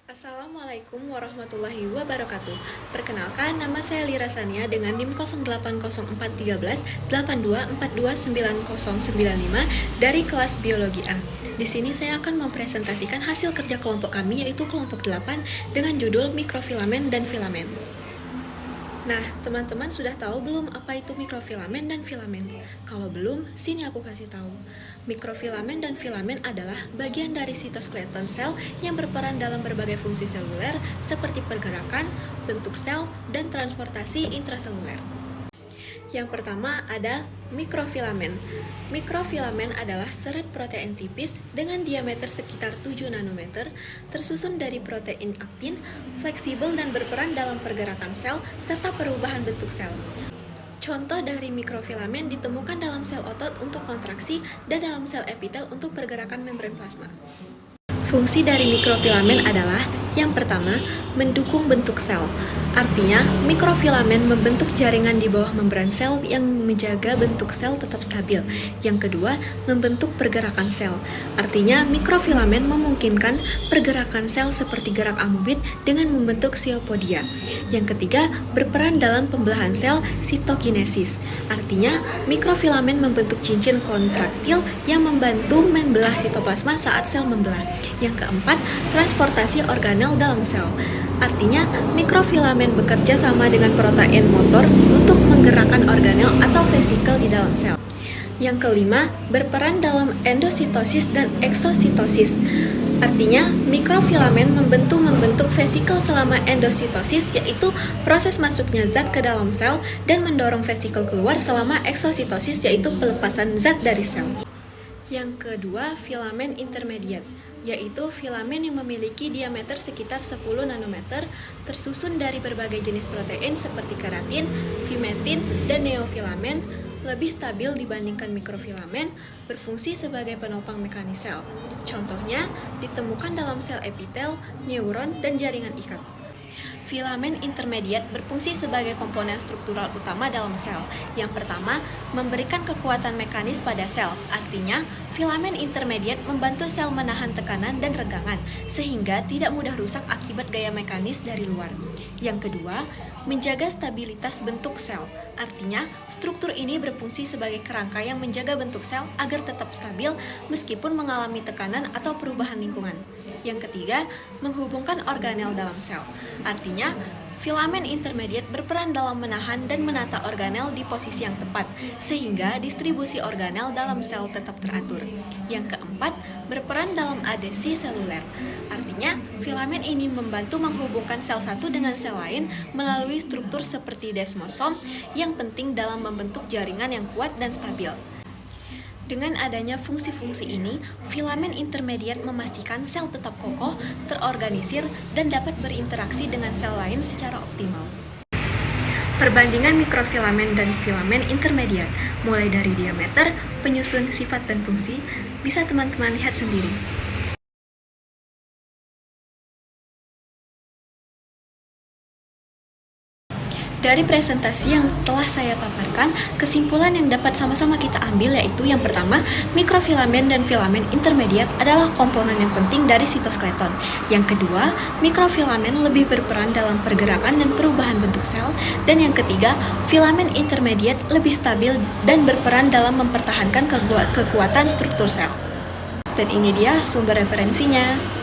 Assalamualaikum warahmatullahi wabarakatuh. Perkenalkan, nama saya Lira Sania dengan NIM 08041382429095 dari kelas Biologi A. Di sini saya akan mempresentasikan hasil kerja kelompok kami, yaitu kelompok 8 dengan judul mikrofilamen dan filamen. Nah, teman-teman sudah tahu belum apa itu mikrofilamen dan filamen? Kalau belum, sini aku kasih tahu. Mikrofilamen dan filamen adalah bagian dari sitoskeleton sel yang berperan dalam berbagai fungsi seluler seperti pergerakan, bentuk sel, dan transportasi intraseluler. Yang pertama ada mikrofilamen. Mikrofilamen adalah serat protein tipis dengan diameter sekitar 7 nanometer, tersusun dari protein aktin, fleksibel dan berperan dalam pergerakan sel serta perubahan bentuk sel. Contoh dari mikrofilamen ditemukan dalam sel otot untuk kontraksi dan dalam sel epitel untuk pergerakan membran plasma. Fungsi dari mikrofilamen adalah yang pertama, mendukung bentuk sel. Artinya, mikrofilamen membentuk jaringan di bawah membran sel yang menjaga bentuk sel tetap stabil. Yang kedua, membentuk pergerakan sel. Artinya, mikrofilamen memungkinkan pergerakan sel seperti gerak amubit dengan membentuk siopodia. Yang ketiga, berperan dalam pembelahan sel sitokinesis. Artinya, mikrofilamen membentuk cincin kontraktil yang membantu membelah sitoplasma saat sel membelah. Yang keempat, transportasi organel dalam sel. Artinya, mikrofilamen bekerja sama dengan protein motor untuk menggerakkan organel atau vesikel di dalam sel. Yang kelima, berperan dalam endositosis dan eksositosis. Artinya, mikrofilamen membentuk vesikel selama endositosis, yaitu proses masuknya zat ke dalam sel, dan mendorong vesikel keluar selama eksositosis, yaitu pelepasan zat dari sel. Yang kedua, filamen intermediat, yaitu filamen yang memiliki diameter sekitar 10 nanometer, tersusun dari berbagai jenis protein seperti keratin, vimentin, dan neofilamen, lebih stabil dibandingkan mikrofilamen, berfungsi sebagai penopang mekanis sel. Contohnya, ditemukan dalam sel epitel, neuron, dan jaringan ikat. Filamen intermediat berfungsi sebagai komponen struktural utama dalam sel. Yang pertama, memberikan kekuatan mekanis pada sel. Artinya, filamen intermediat membantu sel menahan tekanan dan regangan, sehingga tidak mudah rusak akibat gaya mekanis dari luar. Yang kedua, menjaga stabilitas bentuk sel. Artinya, struktur ini berfungsi sebagai kerangka yang menjaga bentuk sel agar tetap stabil meskipun mengalami tekanan atau perubahan lingkungan. Yang ketiga, menghubungkan organel dalam sel. Artinya, filamen intermediat berperan dalam menahan dan menata organel di posisi yang tepat, sehingga distribusi organel dalam sel tetap teratur. Yang keempat, berperan dalam adesi seluler. Artinya, filamen ini membantu menghubungkan sel satu dengan sel lain melalui struktur seperti desmosom yang penting dalam membentuk jaringan yang kuat dan stabil. Dengan adanya fungsi-fungsi ini, filamen intermediat memastikan sel tetap kokoh, terorganisir, dan dapat berinteraksi dengan sel lain secara optimal. Perbandingan mikrofilamen dan filamen intermediat, mulai dari diameter, penyusun, sifat, dan fungsi, bisa teman-teman lihat sendiri. Dari presentasi yang telah saya paparkan, kesimpulan yang dapat sama-sama kita ambil yaitu yang pertama, mikrofilamen dan filamen intermediat adalah komponen yang penting dari sitoskeleton. Yang kedua, mikrofilamen lebih berperan dalam pergerakan dan perubahan bentuk sel. Dan yang ketiga, filamen intermediat lebih stabil dan berperan dalam mempertahankan kekuatan struktur sel. Dan ini dia sumber referensinya.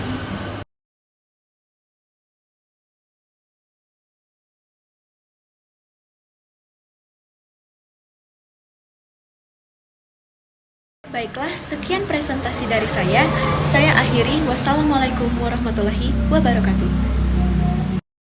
Baiklah, sekian presentasi dari saya. Saya akhiri. Wassalamualaikum warahmatullahi wabarakatuh.